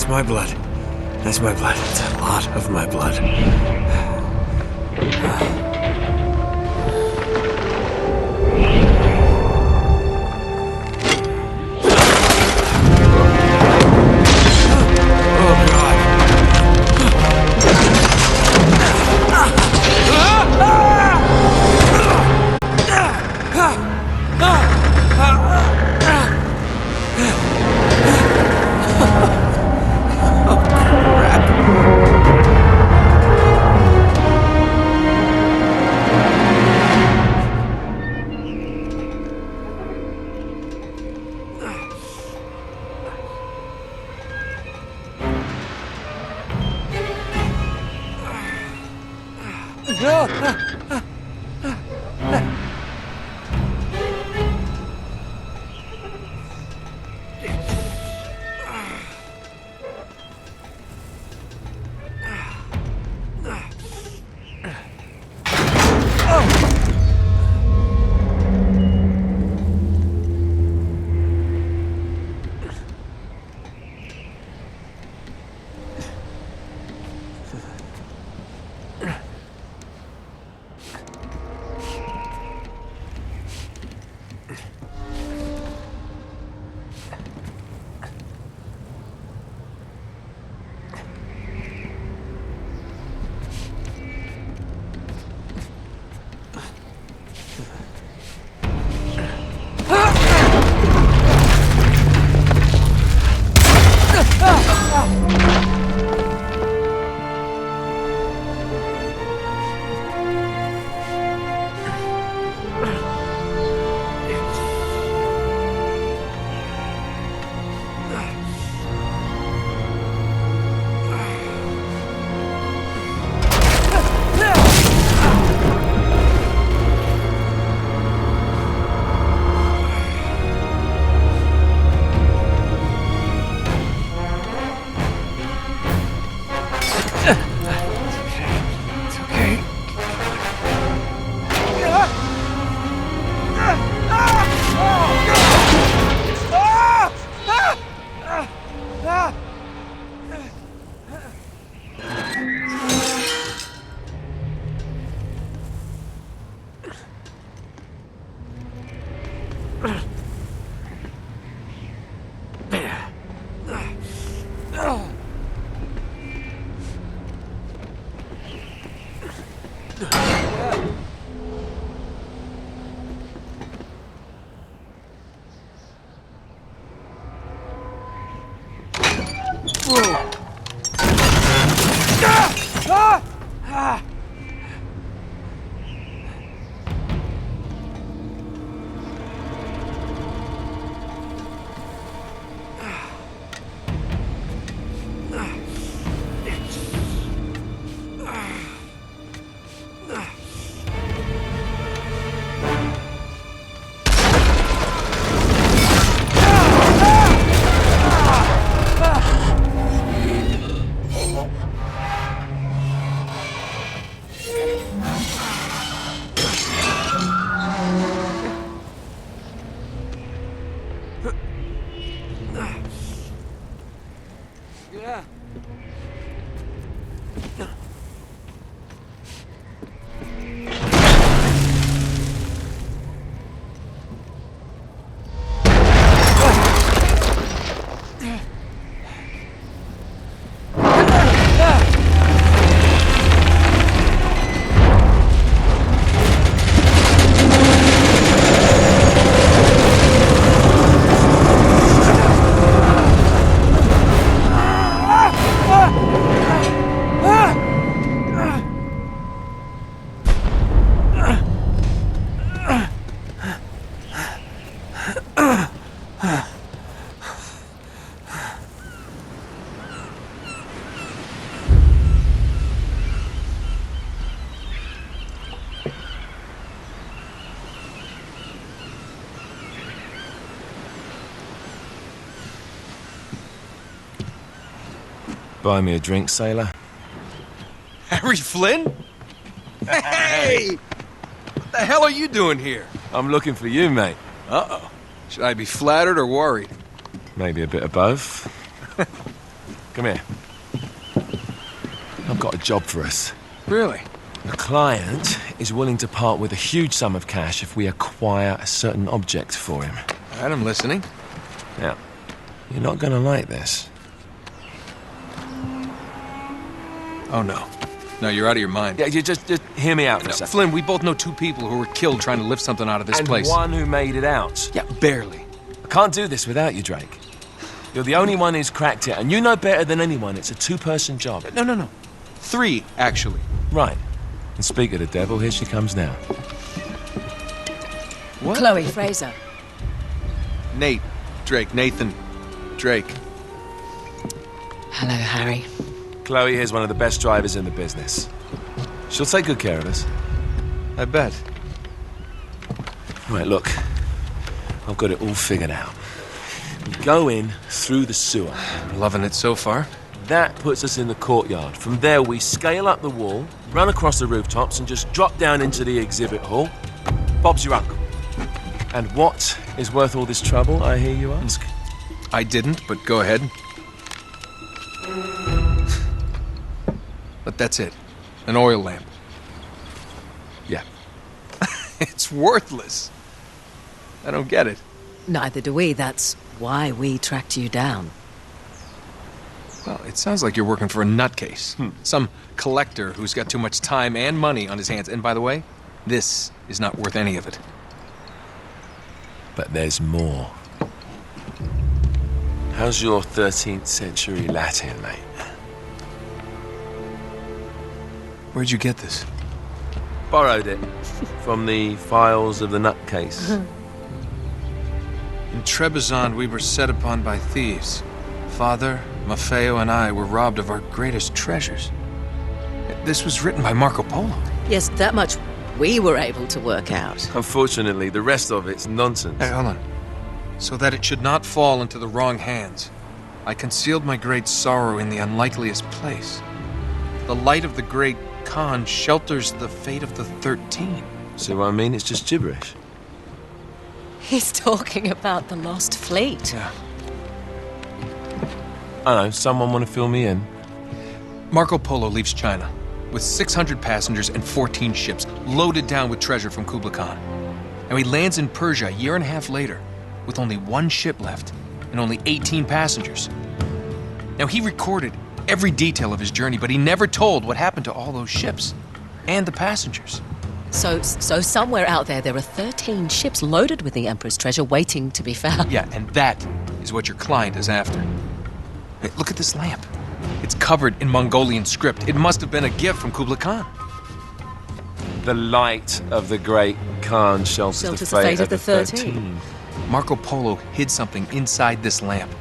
That's my blood. That's my blood. It's a lot of my blood. Buy me a drink, sailor. Harry Flynn? Hey! What the hell are you doing here? I'm looking for you, mate. Uh-oh. Should I be flattered or worried? Maybe a bit of both. Come here. I've got a job for us. Really? A client is willing to part with a huge sum of cash if we acquire a certain object for him. All right, I'm listening. Now, you're not gonna like this. Oh, no. No, you're out of your mind. Yeah, you just hear me out for a second. Flynn, we both know two people who were killed trying to lift something out of this And place. one who made it out. Yeah, barely. I can't do this without you, Drake. You're the only one who's cracked it, and you know better than anyone it's a two-person job. No. 3, actually. Right. And speak of the devil, here she comes now. What? Chloe Fraser. Nate. Drake. Nathan. Drake. Hello, Harry. Chloe here's one of the best drivers in the business. She'll take good care of us. I bet. Right, look. I've got it all figured out. We go in through the sewer. I'm loving it so far. That puts us in the courtyard. From there, we scale up the wall, run across the rooftops, and just drop down into the exhibit hall. Bob's your uncle. And what is worth all this trouble, I hear you ask? I didn't, but go ahead. But that's it. An oil lamp. Yeah. It's worthless. I don't get it. Neither do we. That's why we tracked you down. Well, it sounds like you're working for a nutcase. Some collector who's got too much time and money on his hands. And by the way, this is not worth any of it. But there's more. How's your 13th century Latin, mate? Where'd you get this? Borrowed it from the files of the nutcase. In Trebizond, we were set upon by thieves. Father, Maffeo, and I were robbed of our greatest treasures. This was written by Marco Polo. Yes, that much we were able to work out. Unfortunately, the rest of it's nonsense. Hey, hold on. So that it should not fall into the wrong hands, I concealed my great sorrow in the unlikeliest place. The light of the great Khan shelters the fate of the 13. See what I mean? It's just gibberish. He's talking about the lost fleet. Yeah. I know, someone want to fill me in? Marco Polo leaves China with 600 passengers and 14 ships loaded down with treasure from Kublai Khan. And he lands in Persia a year and a half later with only 1 ship left and only 18 passengers. Now, he recorded every detail of his journey, but he never told what happened to all those ships and the passengers. So somewhere out there are 13 ships loaded with the Emperor's treasure waiting to be found. Yeah, and that is what your client is after. Hey, look at this lamp. It's covered in Mongolian script. It must have been a gift from Kublai Khan. The light of the great Khan shelters the fate of the 13. Marco Polo hid something inside this lamp.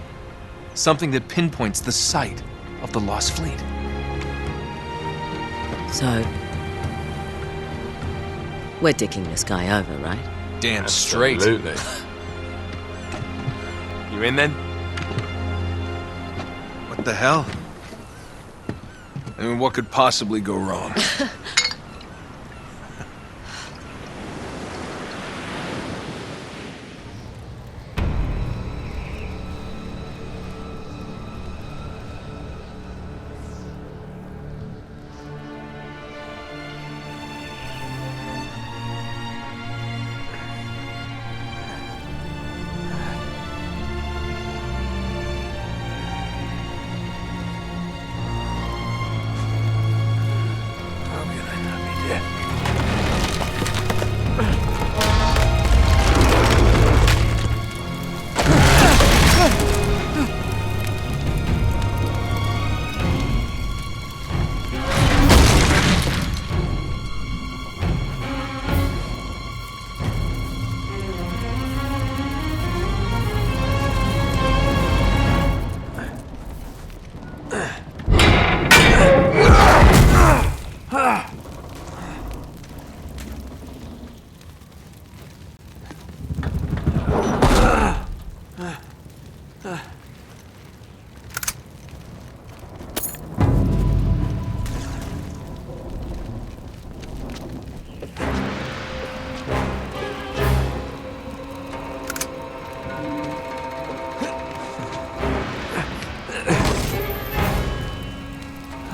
Something that pinpoints the site of the lost fleet. So, we're dicking this guy over, right? Damn straight. Absolutely. You in then? What the hell? I mean, what could possibly go wrong?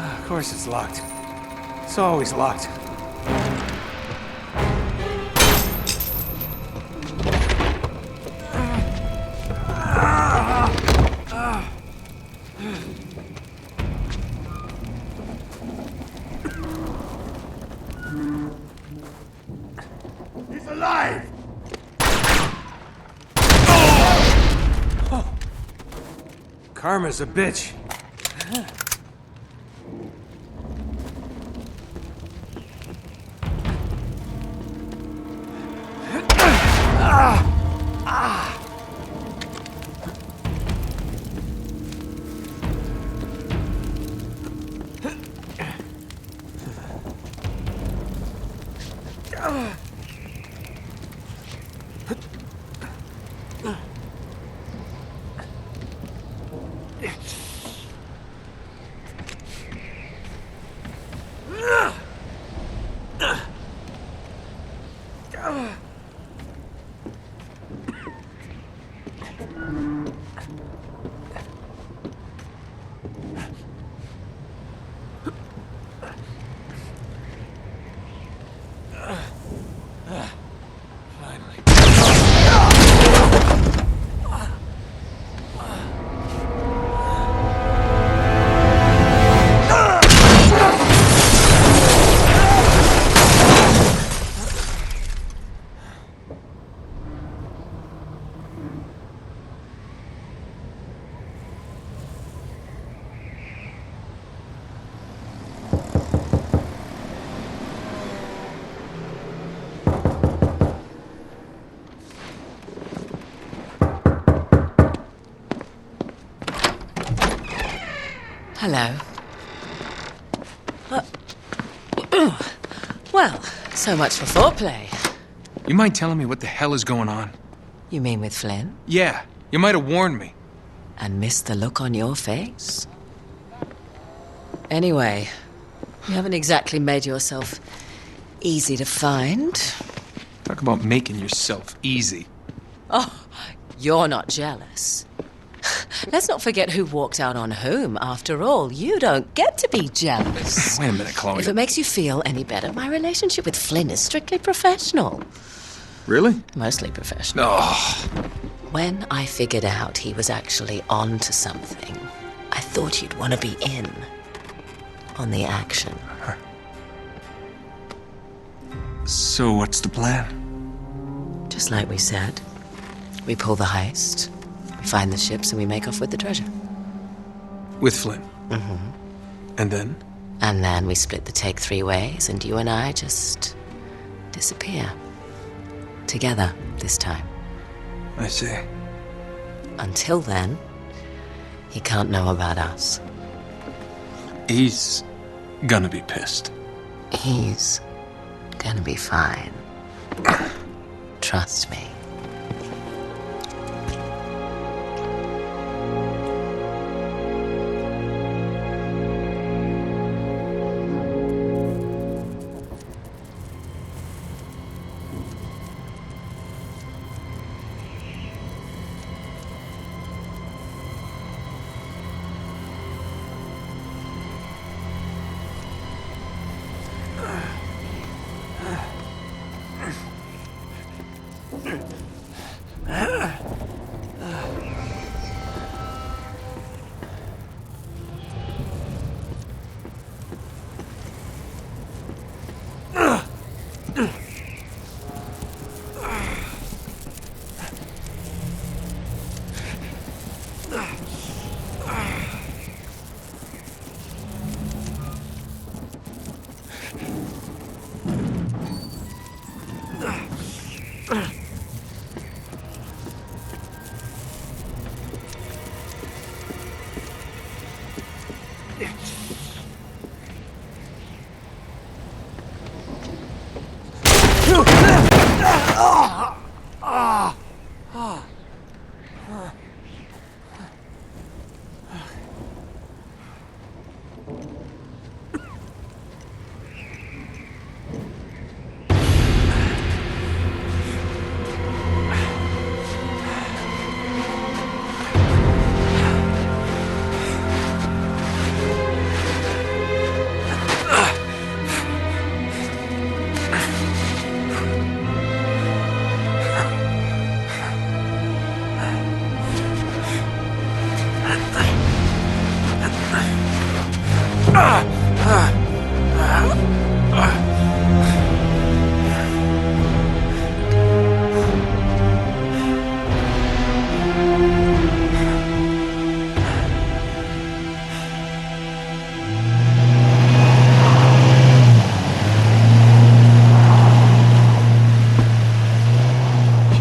Of course it's locked. It's always locked. He's alive! Oh. Karma's a bitch. Hello. Well, so much for foreplay. You mind telling me what the hell is going on? You mean with Flynn? Yeah, you might have warned me. And missed the look on your face? Anyway, you haven't exactly made yourself easy to find. Talk about making yourself easy. Oh, you're not jealous. Let's not forget who walked out on whom. After all, you don't get to be jealous. Wait a minute, Chloe. If it makes you feel any better, my relationship with Flynn is strictly professional. Really? Mostly professional. Oh. When I figured out he was actually on to something, I thought you'd want to be in on the action. So what's the plan? Just like we said. We pull the heist, we find the ships, and we make off with the treasure. With Flynn. Mm-hmm. And then? And then we split the take 3 ways, and you and I just disappear. Together, this time. I see. Until then, he can't know about us. He's gonna be pissed. He's gonna be fine. Trust me.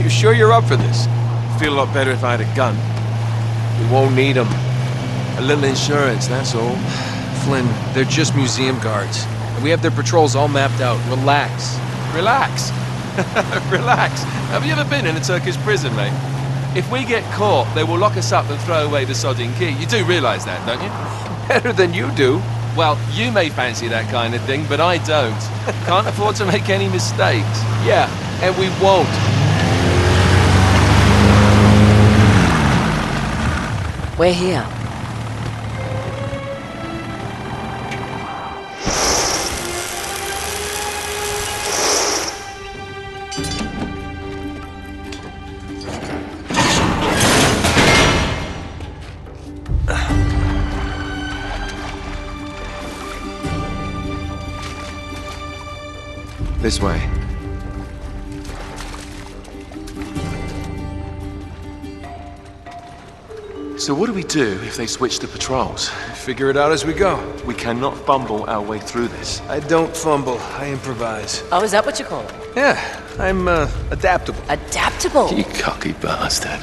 Sure you're up for this? Feel a lot better if I had a gun. We won't need them. A little insurance, that's all. Flynn, they're just museum guards. And we have their patrols all mapped out. Relax. Relax. Relax. Have you ever been in a Turkish prison, mate? If we get caught, they will lock us up and throw away the sodding key. You do realise that, don't you? Better than you do. Well, you may fancy that kind of thing, but I don't. Can't afford to make any mistakes. Yeah, and we won't. We're here. This way. So what do we do if they switch the patrols? Figure it out as we go. We cannot fumble our way through this. I don't fumble, I improvise. Oh, is that what you call it? Yeah, I'm adaptable. Adaptable. You cocky bastard.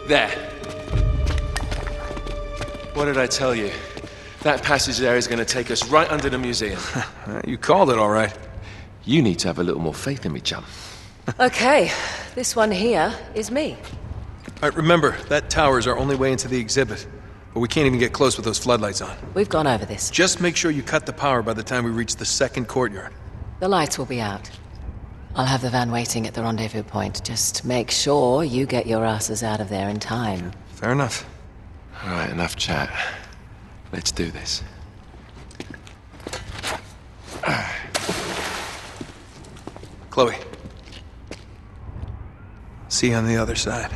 There. What did I tell you? That passage there is going to take us right under the museum. You called it all right. You need to have a little more faith in me, chum. Okay, this one here is me. All right, remember, that tower's our only way into the exhibit. But we can't even get close with those floodlights on. We've gone over this. Just make sure you cut the power by the time we reach the second courtyard. The lights will be out. I'll have the van waiting at the rendezvous point. Just make sure you get your asses out of there in time. Fair enough. All right, enough chat. Let's do this. Chloe. See you on the other side.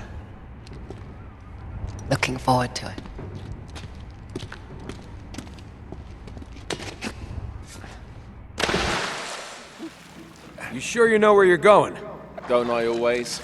Looking forward to it. You sure you know where you're going? Don't I always?